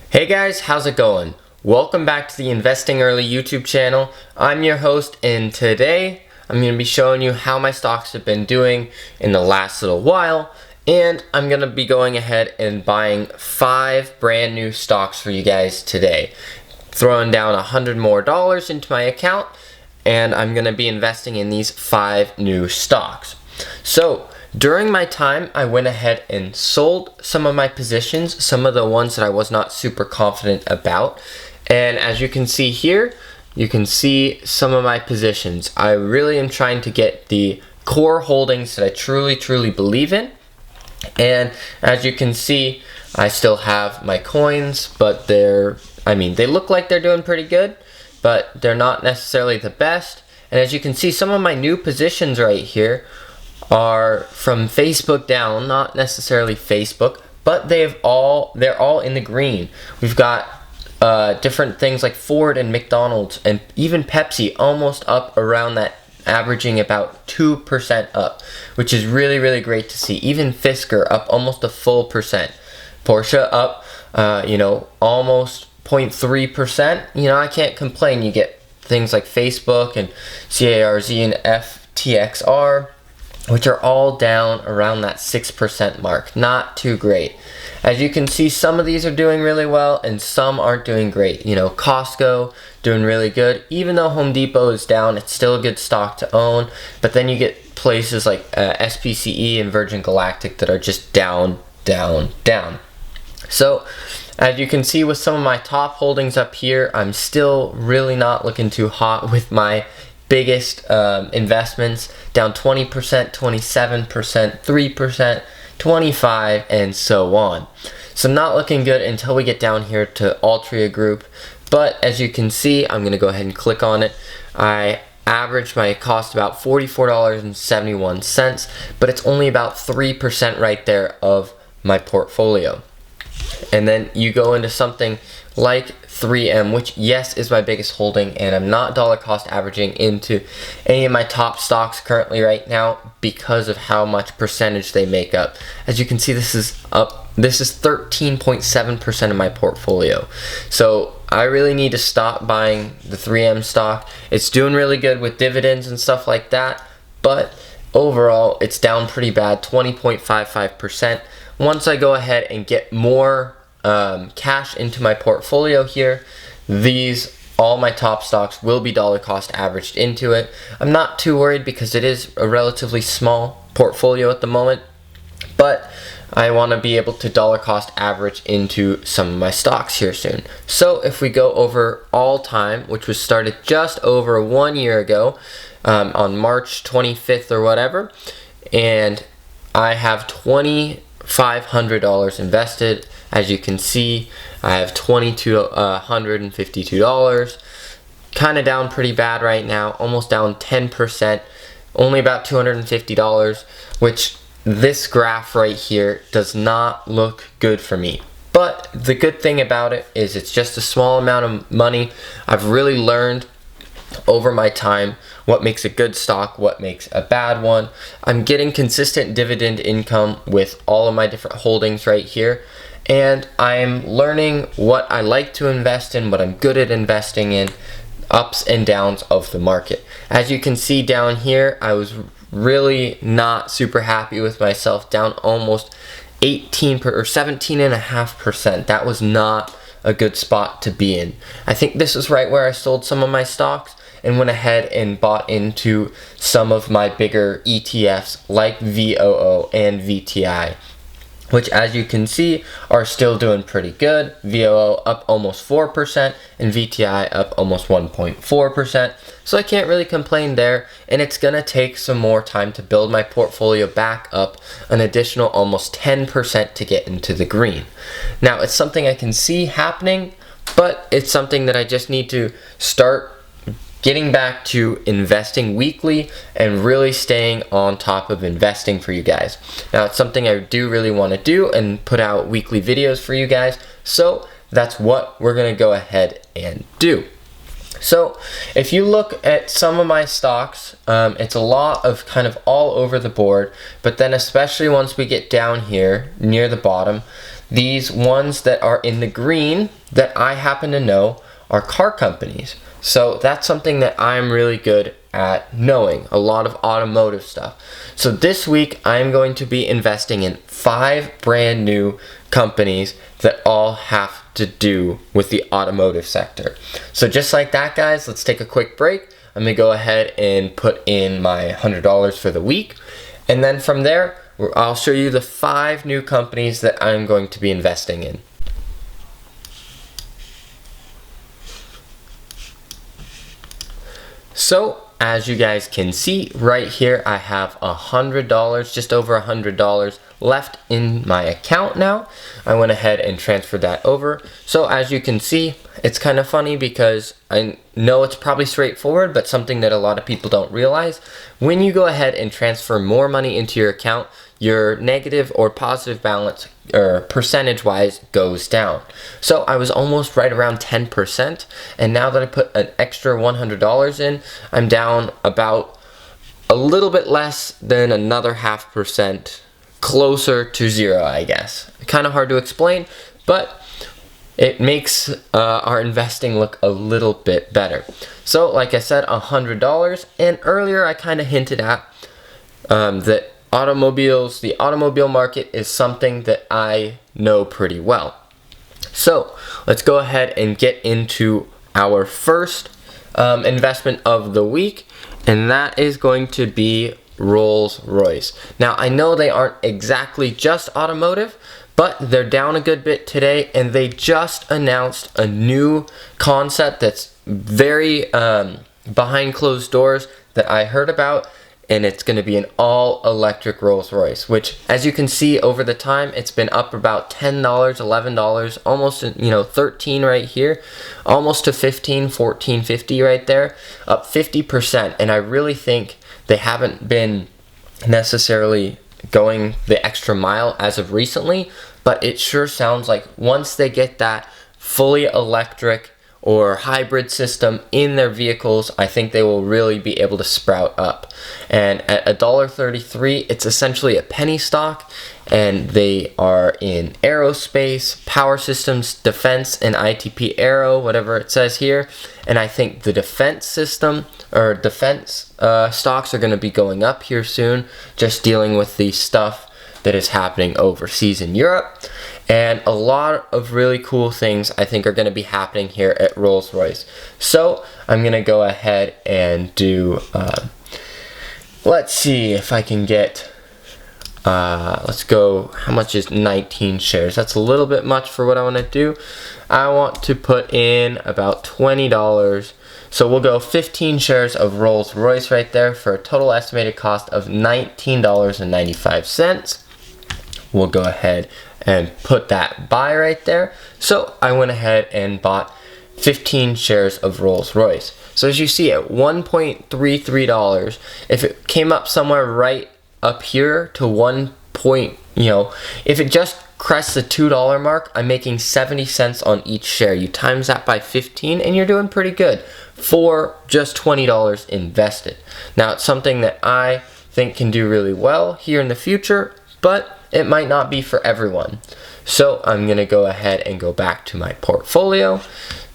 Hey guys, how's it going? Welcome back to the Investing Early YouTube channel. I'm your host, and today I'm going to be showing you how my stocks have been doing in the last little while, and I'm going to be going ahead and buying 5 brand new stocks for you guys today. Throwing down $100 more into my account, and I'm going to be investing in these 5 new stocks. So during my time, I went ahead and sold some of my positions, some of the ones that I was not super confident about. And as you can see here, you can see some of my positions. I really am trying to get the core holdings that I truly believe in. And as you can see, I still have my coins, but they look like they're doing pretty good, but they're not necessarily the best. And as you can see, some of my new positions right here are from Facebook down, not necessarily Facebook, but they're all in the green. We've got different things like Ford and McDonald's and even Pepsi almost up around that, averaging about 2% up, which is really great to see. Even Fisker up almost a full percent. Porsche up almost 0.3%. I can't complain. You get things like Facebook and CARZ and FTXR, which are all down around that 6% mark. Not too great. As you can see, some of these are doing really well and some aren't doing great. Costco doing really good. Even though Home Depot is down, it's still a good stock to own. But then you get places like SPCE and Virgin Galactic that are just down. So as you can see with some of my top holdings up here, I'm still really not looking too hot with my biggest investments, down 20%, 27%, 3%, 25%, and so on. So not looking good until we get down here to Altria Group. But as you can see, I'm going to go ahead and click on it. I averaged my cost about $44.71, but it's only about 3% right there of my portfolio. And then you go into something like 3M, which yes is my biggest holding, and I'm not dollar cost averaging into any of my top stocks currently right now because of how much percentage they make up. As you can see, this is 13.7% of my portfolio. So I really need to stop buying the 3M stock. It's doing really good with dividends and stuff like that, but overall it's down pretty bad, 20.55%. Once I go ahead and get more cash into my portfolio here, all my top stocks will be dollar cost averaged into it. I'm not too worried because it is a relatively small portfolio at the moment, but I want to be able to dollar cost average into some of my stocks here soon. So if we go over all time, which was started just over 1 year ago, on March 25th or whatever, and I have $2,500 invested. As you can see, I have $2,252, kind of down pretty bad right now, almost down 10%, only about $250, which this graph right here does not look good for me. But the good thing about it is it's just a small amount of money. I've really learned over my time what makes a good stock, what makes a bad one. I'm getting consistent dividend income with all of my different holdings right here, and I'm learning what I like to invest in, what I'm good at investing in, ups and downs of the market. As you can see down here, I was really not super happy with myself, down almost 17.5%. That was not a good spot to be in. I think this is right where I sold some of my stocks and went ahead and bought into some of my bigger ETFs like VOO and VTI, which as you can see are still doing pretty good. VOO up almost 4% and VTI up almost 1.4%. So I can't really complain there, and it's gonna take some more time to build my portfolio back up an additional almost 10% to get into the green. Now it's something I can see happening, but it's something that I just need to start getting back to investing weekly and really staying on top of investing for you guys. Now it's something I do really want to do and put out weekly videos for you guys, so that's what we're going to go ahead and do. So if you look at some of my stocks, it's a lot of kind of all over the board, but then especially once we get down here near the bottom, these ones that are in the green that I happen to know are car companies. So that's something that I'm really good at knowing, a lot of automotive stuff. So this week I'm going to be investing in 5 brand new companies that all have to do with the automotive sector. So just like that, guys, let's take a quick break. I'm gonna go ahead and put in my $100 for the week, and then from there I'll show you the 5 new companies that I'm going to be investing in. So as you guys can see right here, I have $100, just over $100 left in my account now. I went ahead and transferred that over. So as you can see, it's kind of funny because I know it's probably straightforward, but something that a lot of people don't realize. When you go ahead and transfer more money into your account, your negative or positive balance or percentage wise goes down. So I was almost right around 10%, and now that I put an extra $100 in, I'm down about a little bit less than another 0.5%, closer to zero, I guess. Kind of hard to explain, but it makes our investing look a little bit better. So like I said, $100, and earlier I kind of hinted at that the automobile market is something that I know pretty well. So let's go ahead and get into our first investment of the week, and that is going to be Rolls-Royce. Now I know they aren't exactly just automotive, but they're down a good bit today, and they just announced a new concept that's very behind closed doors that I heard about, and it's going to be an all-electric Rolls-Royce, which, as you can see over the time, it's been up about $10, $11, almost, $13 right here, almost to $15, $14.50 right there, up 50%, and I really think they haven't been necessarily going the extra mile as of recently, but it sure sounds like once they get that fully electric or hybrid system in their vehicles, I think they will really be able to sprout up. And at $1.33, it's essentially a penny stock, and they are in aerospace, power systems, defense, and ITP Aero, whatever it says here. And I think the defense system or defense stocks are going to be going up here soon, just dealing with the stuff that is happening overseas in Europe. And a lot of really cool things I think are going to be happening here at Rolls-Royce. So I'm going to go ahead and do, let's see if I can get, let's go, how much is 19 shares? That's a little bit much for what I want to do. I want to put in about $20. So we'll go 15 shares of Rolls-Royce right there for a total estimated cost of $19.95. We'll go ahead and put that buy right there. So I went ahead and bought 15 shares of Rolls-Royce. So as you see, at $1.33, if it came up somewhere right up here to if it just crests the $2 mark, I'm making 70 cents on each share. You times that by 15 and you're doing pretty good for just $20 invested. Now it's something that I think can do really well here in the future, but it might not be for everyone. So I'm going to go ahead and go back to my portfolio,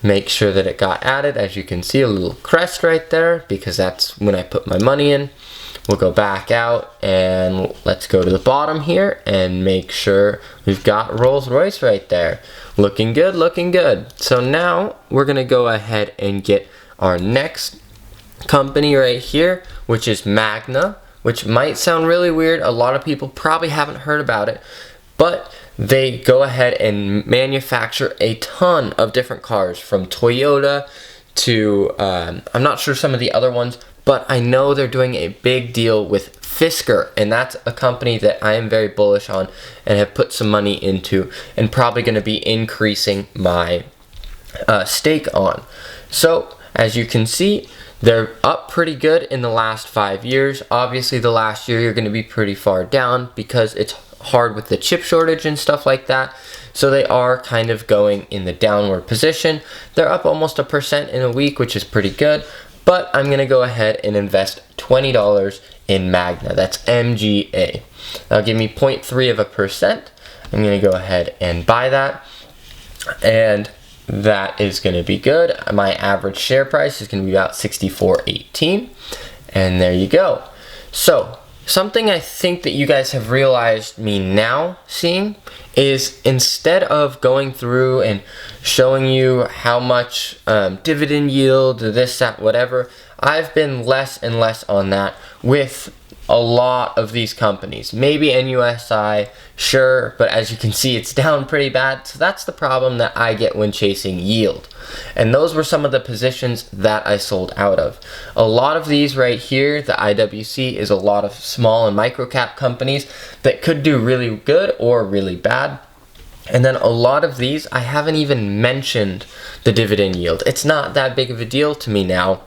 make sure that it got added. As you can see, a little crest right there because that's when I put my money in. We'll go back out and let's go to the bottom here and make sure we've got Rolls-Royce right there. Looking good, looking good. So now we're going to go ahead and get our next company right here, which is Magna, which might sound really weird. A lot of people probably haven't heard about it, but they go ahead and manufacture a ton of different cars, from Toyota to, I'm not sure some of the other ones, but I know they're doing a big deal with Fisker, and that's a company that I am very bullish on and have put some money into, and probably going to be increasing my stake on. So as you can see, they're up pretty good in the last 5 years. Obviously the last year you're going to be pretty far down because it's hard with the chip shortage and stuff like that. So they are kind of going in the downward position. They're up almost 1% in a week, which is pretty good. But I'm going to go ahead and invest $20 in Magna. That's MGA. That'll give me 0.3%. I'm going to go ahead and buy that, and that is going to be good. My average share price is going to be about $64.18, and there you go. So something I think that you guys have realized me now seeing is, instead of going through and showing you how much dividend yield, this, that, whatever, I've been less and less on that with a lot of these companies. Maybe NUSI, sure, but as you can see, it's down pretty bad. So that's the problem that I get when chasing yield. And those were some of the positions that I sold out of. A lot of these right here, the IWC, is a lot of small and micro cap companies that could do really good or really bad. And then a lot of these, I haven't even mentioned the dividend yield. It's not that big of a deal to me now,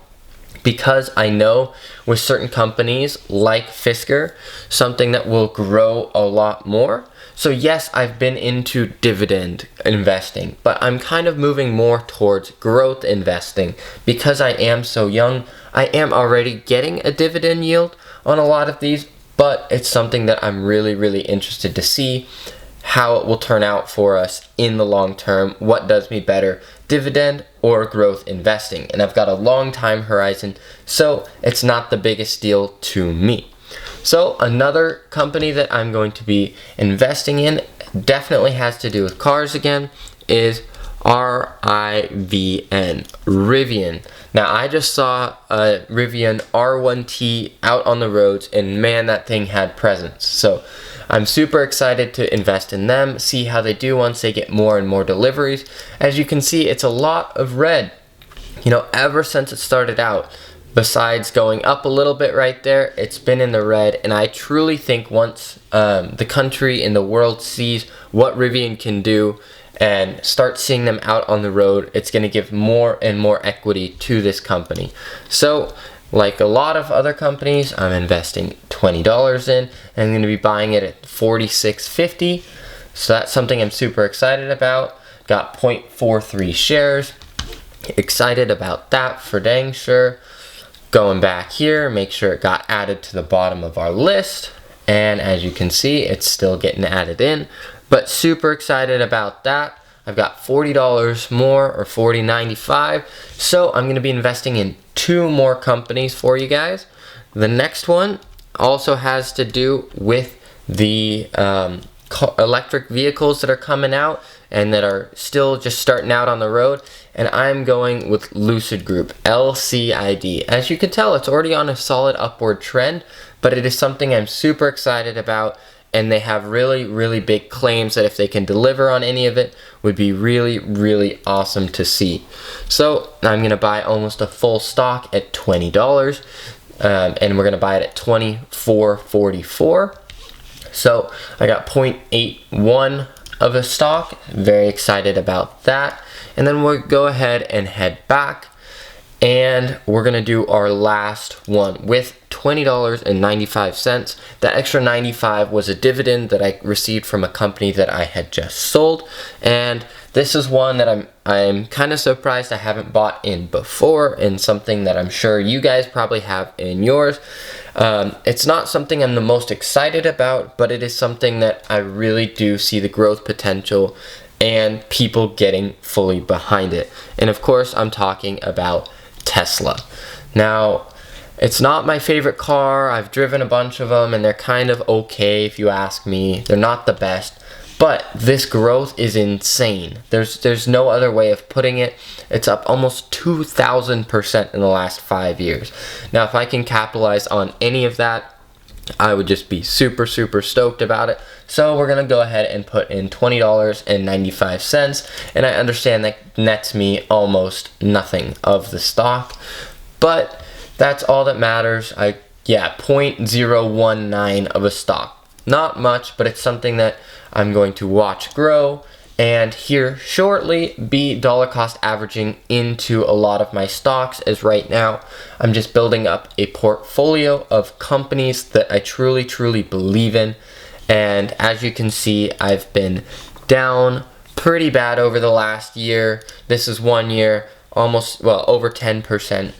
because I know with certain companies like Fisker, something that will grow a lot more. So yes, I've been into dividend investing, but I'm kind of moving more towards growth investing because I am so young. I am already getting a dividend yield on a lot of these, but it's something that I'm really, really interested to see how it will turn out for us in the long term. What does me better, dividend or growth investing? And I've got a long time horizon, so it's not the biggest deal to me. So another company that I'm going to be investing in, definitely has to do with cars again, is Rivian. Now I just saw a Rivian R1T out on the roads, and man, that thing had presence. So I'm super excited to invest in them, see how they do once they get more and more deliveries. As you can see, it's a lot of red. You know, ever since it started out, besides going up a little bit right there, it's been in the red. And I truly think once the country and the world sees what Rivian can do and start seeing them out on the road, it's going to give more and more equity to this company. So like a lot of other companies, I'm investing $20 in, and I'm going to be buying it at $46.50. So that's something I'm super excited about. Got 0.43 shares. Excited about that for dang sure. Going back here, make sure it got added to the bottom of our list. And as you can see, it's still getting added in. But super excited about that. I've got $40 more, or $40.95. So I'm going to be investing in 2 more companies for you guys. The next one also has to do with the electric vehicles that are coming out and that are still just starting out on the road. And I'm going with Lucid Group, LCID. As you can tell, it's already on a solid upward trend, but it is something I'm super excited about. And they have really, really big claims that if they can deliver on any of it, would be really, really awesome to see. So I'm going to buy almost a full stock at $20. And we're going to buy it at $24.44. So I got 0.81 of a stock. Very excited about that. And then we'll go ahead and head back. And we're going to do our last one with $20.95. That extra 95 was a dividend that I received from a company that I had just sold. And this is one that I'm kind of surprised I haven't bought in before, and something that I'm sure you guys probably have in yours. It's not something I'm the most excited about, but it is something that I really do see the growth potential and people getting fully behind it. And of course, I'm talking about Tesla. Now, it's not my favorite car. I've driven a bunch of them and they're kind of okay if you ask me. They're not the best, but this growth is insane. There's no other way of putting it. It's up almost 2,000% in the last 5 years. Now, if I can capitalize on any of that, I would just be super, super stoked about it. So we're going to go ahead and put in $20.95. And I understand that nets me almost nothing of the stock. But that's all that matters. 0.019 of a stock. Not much, but it's something that I'm going to watch grow. And here shortly be dollar cost averaging into a lot of my stocks, as right now I'm just building up a portfolio of companies that I truly, truly believe in. And as you can see, I've been down pretty bad over the last year. This is 1 year, over 10%.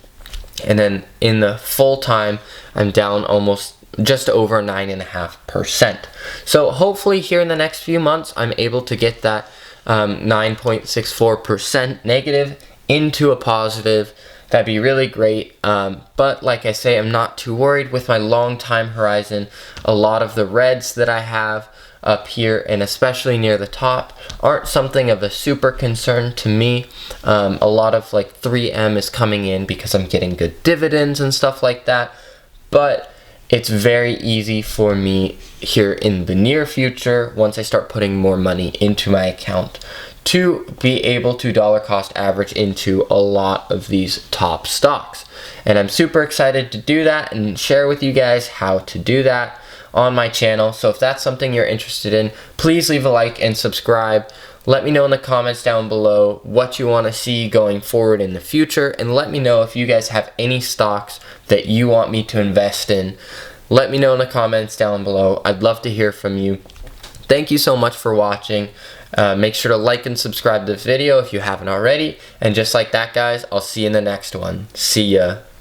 And then in the full time, I'm down almost just over 9.5%. So hopefully here in the next few months, I'm able to get that 9.64% negative into a positive. That'd be really great. But like I say, I'm not too worried with my long time horizon. A lot of the reds that I have up here, and especially near the top, aren't something of a super concern to me. A lot of like 3M is coming in because I'm getting good dividends and stuff like that. But it's very easy for me here in the near future, once I start putting more money into my account, to be able to dollar cost average into a lot of these top stocks. And I'm super excited to do that and share with you guys how to do that on my channel. So if that's something you're interested in, please leave a like and subscribe. Let me know in the comments down below what you want to see going forward in the future, and let me know if you guys have any stocks that you want me to invest in. Let me know in the comments down below. I'd love to hear from you. Thank you so much for watching. Make sure to like and subscribe to this video if you haven't already. And just like that, guys, I'll see you in the next one. See ya.